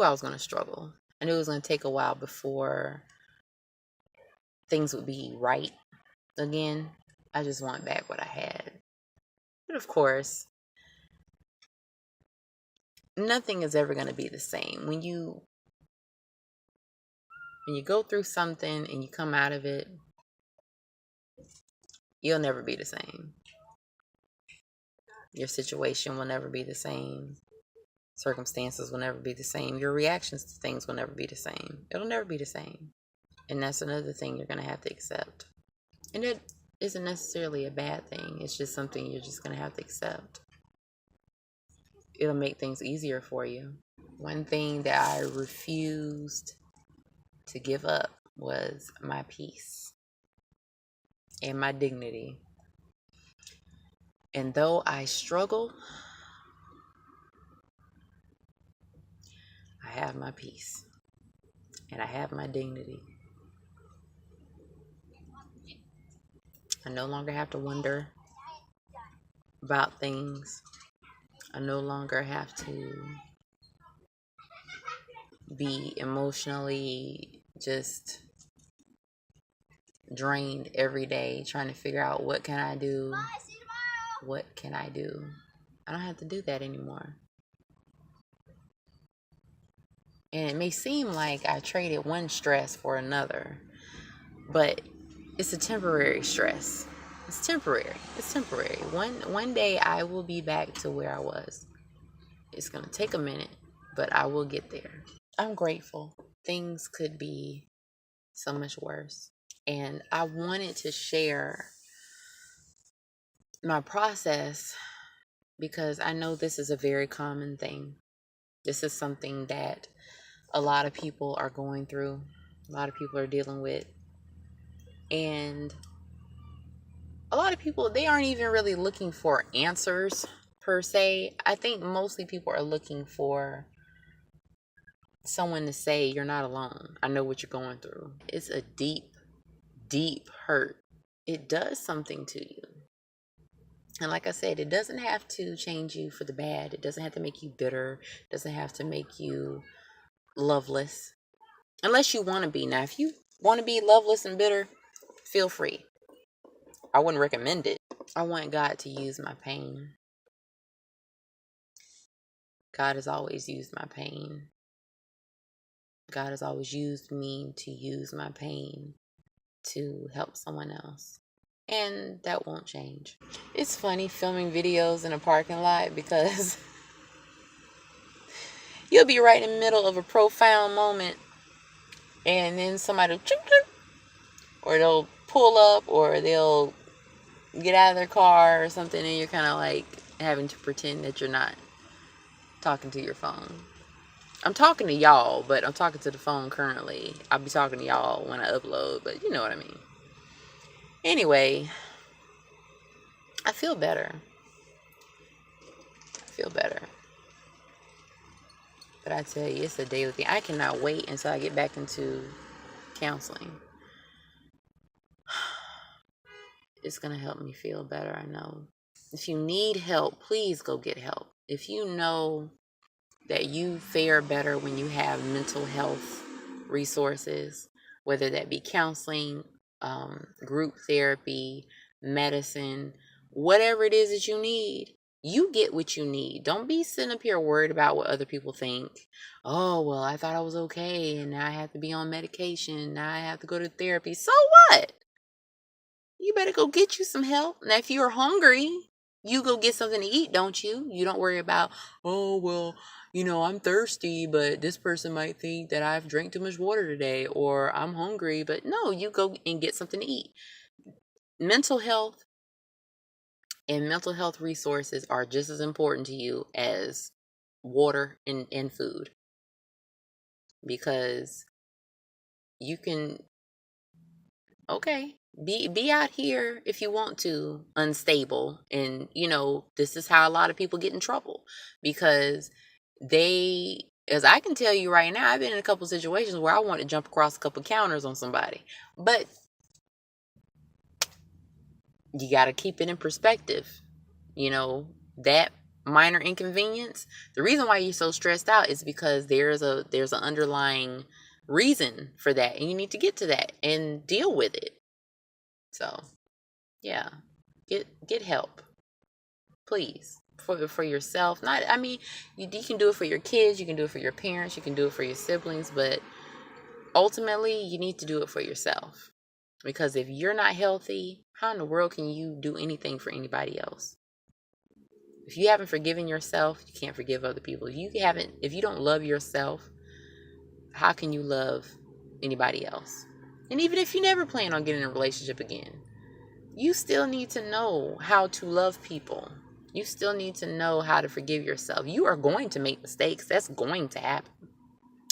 I was going to struggle. I knew it was going to take a while before things would be right again. I just want back what I had. But of course, nothing is ever going to be the same. When you go through something and you come out of it, you'll never be the same. Your situation will never be the same. Circumstances will never be the same. Your reactions to things will never be the same. It'll never be the same. And that's another thing you're going to have to accept. And it isn't necessarily a bad thing. It's just something you're just going to have to accept. It'll make things easier for you. One thing that I refused to give up was my peace and my dignity. And though I struggle, I have my peace and I have my dignity. I no longer have to wonder about things. I no longer have to be emotionally just drained every day trying to figure out what can I do? What can I do? I don't have to do that anymore. And it may seem like I traded one stress for another, but it's a temporary stress. It's temporary. It's temporary. One day I will be back to where I was. It's going to take a minute, but I will get there. I'm grateful. Things could be so much worse. And I wanted to share my process because I know this is a very common thing. This is something that a lot of people are going through. A lot of people are dealing with. And a lot of people, they aren't even really looking for answers per se. I think mostly people are looking for someone to say, you're not alone. I know what you're going through. It's a deep, deep hurt. It does something to you. And like I said, it doesn't have to change you for the bad. It doesn't have to make you bitter. It doesn't have to make you loveless. Unless you want to be. Now, if you want to be loveless and bitter, feel free. I wouldn't recommend it. I want God to use my pain. God has always used my pain. God has always used me to use my pain to help someone else. And that won't change. It's funny filming videos in a parking lot because you'll be right in the middle of a profound moment and then somebody will chip, chip, or they'll pull up or they'll get out of their car or something and you're kind of like having to pretend that you're not talking to your phone. I'm talking to y'all, but I'm talking to the phone currently. I'll be talking to y'all when I upload, but you know what I mean. Anyway, I feel better. But I tell you, it's a daily thing. I cannot wait until I get back into counseling. It's going to help me feel better, I know. If you need help, please go get help. If you know that you fare better when you have mental health resources, whether that be counseling, group therapy, medicine, whatever it is that you need, you get what you need. Don't be sitting up here worried about what other people think. Oh, well, I thought I was okay, and now I have to be on medication. Now I have to go to therapy. So what? You better go get you some help. Now, if you're hungry, you go get something to eat, don't you? You don't worry about, oh, well, you know, I'm thirsty, but this person might think that I've drank too much water today, or I'm hungry. But no, you go and get something to eat. Mental health and mental health resources are just as important to you as water and food. Because you can, okay, be out here if you want to, unstable. And, you know, this is how a lot of people get in trouble. Because they, as I can tell you right now, I've been in a couple situations where I want to jump across a couple counters on somebody. But you got to keep it in perspective. You know, that minor inconvenience, the reason why you're so stressed out is because there's an underlying reason for that, and you need to get to that and deal with it. So yeah, get help, please, for yourself. Not, I mean, you can do it for your kids, you can do it for your parents, you can do it for your siblings, but ultimately you need to do it for yourself, because if you're not healthy, how in the world can you do anything for anybody else? If you haven't forgiven yourself, you can't forgive other people. If you don't love yourself, how can you love anybody else? And even if you never plan on getting in a relationship again, you still need to know how to love people. You still need to know how to forgive yourself. You are going to make mistakes. That's going to happen.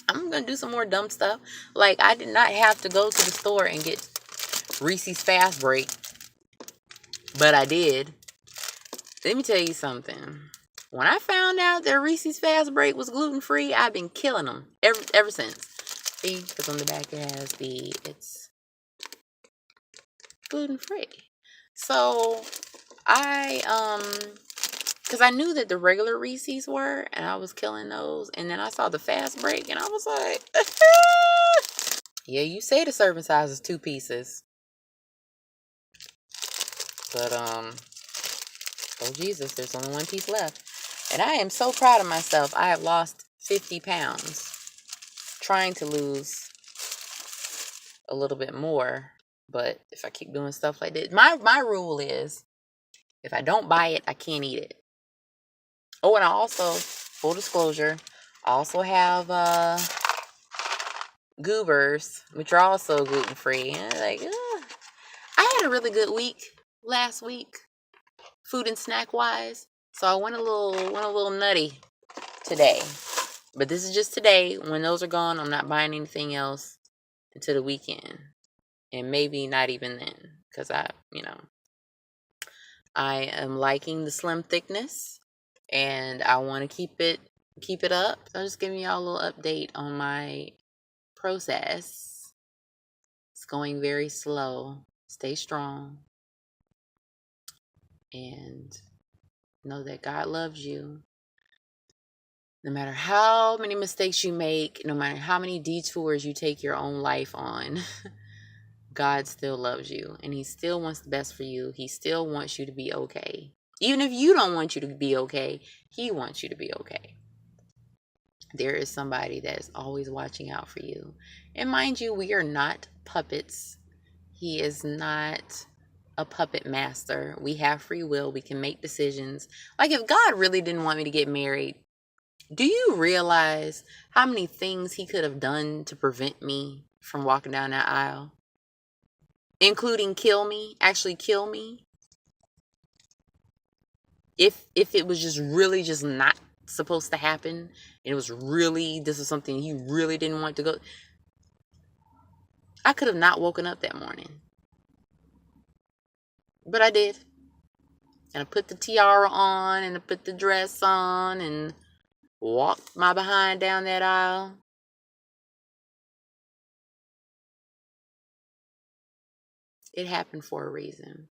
I'm going to do some more dumb stuff. Like, I did not have to go to the store and get Reese's Fast Break, but I did. Let me tell you something. When I found out that Reese's Fast Break was gluten-free, I've been killing them ever since. See, because on the back it has it's gluten-free. So because I knew that the regular Reese's were, and I was killing those, and then I saw the Fast Break, and I was like, yeah, you say the serving size is 2 pieces, but oh Jesus, there's only 1 piece left. And I am so proud of myself. I have lost 50 pounds trying to lose a little bit more. But if I keep doing stuff like this, my rule is, if I don't buy it, I can't eat it. Oh, and I also, full disclosure, I also have Goobers, which are also gluten-free. And like, I had a really good week last week, food and snack wise. So I went a little nutty today. But this is just today. When those are gone, I'm not buying anything else until the weekend. And maybe not even then. Because I am liking the slim thickness. And I want to keep it up. So I'm just giving y'all a little update on my process. It's going very slow. Stay strong. And know that God loves you. No matter how many mistakes you make, no matter how many detours you take your own life on, God still loves you, and he still wants the best for you. He still wants you to be okay. Even if you don't want you to be okay, he wants you to be okay. There is somebody that is always watching out for you. And mind you, we are not puppets. He is not a puppet master. We have free will. We can make decisions. Like, if God really didn't want me to get married, do you realize how many things he could have done to prevent me from walking down that aisle? Including actually kill me. If it was just really just not supposed to happen, and it was really, this is something he really didn't want to go, I could have not woken up that morning. But I did. And I put the tiara on, and I put the dress on, and walked my behind down that aisle. It happened for a reason.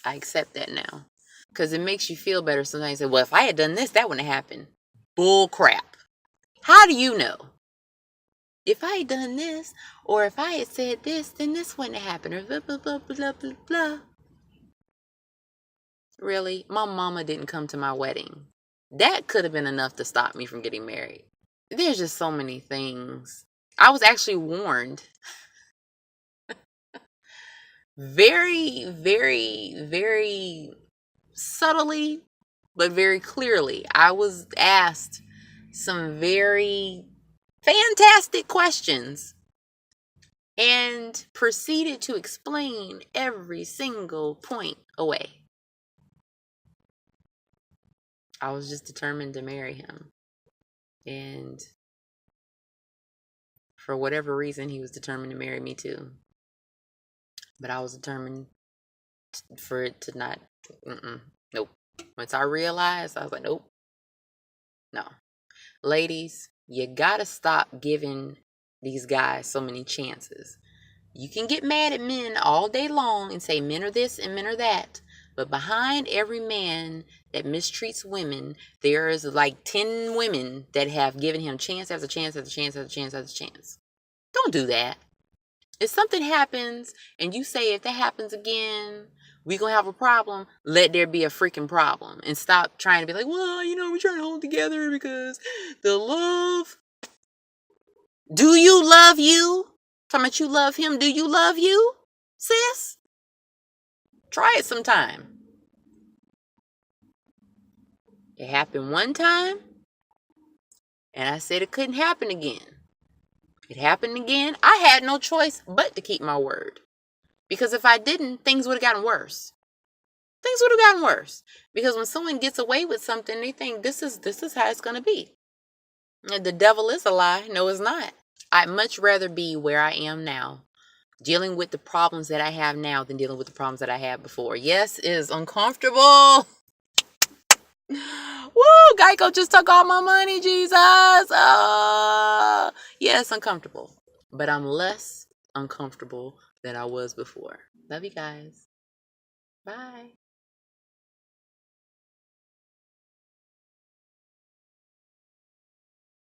I accept that now. Because it makes you feel better sometimes. You say, well, if I had done this, that wouldn't have happened. Bull crap. How do you know? If I had done this, or if I had said this, then this wouldn't have happened. Or blah, blah, blah, blah, blah, blah. Really? My mama didn't come to my wedding. That could have been enough to stop me from getting married. There's just so many things. I was actually warned. Very, very, very subtly, but very clearly. I was asked some very fantastic questions and proceeded to explain every single point away. I was just determined to marry him. And for whatever reason, he was determined to marry me too. But I was determined for it to not, nope. Once I realized, I was like, nope, no. Ladies, you gotta stop giving these guys so many chances. You can get mad at men all day long and say men are this and men are that, But behind every man that mistreats women, there is like 10 women that have given him chance after chance after chance after chance after chance. Don't do that. If something happens and you say, if that happens again, we gonna have a problem, let there be a freaking problem. And stop trying to be like, well, we're trying to hold together because the love. Do you love you? Talking about you love him. Do you love you, sis? Try it sometime. It happened one time, and I said it couldn't happen again. It happened again. I had no choice but to keep my word. Because if I didn't, things would have gotten worse. Things would have gotten worse. Because when someone gets away with something, they think this is how it's going to be. And the devil is a lie. No, it's not. I'd much rather be where I am now, dealing with the problems that I have now than dealing with the problems that I had before. Yes, it is uncomfortable. Woo, Geico just took all my money, Jesus. Yeah, it's uncomfortable. But I'm less uncomfortable than I was before. Love you guys. Bye.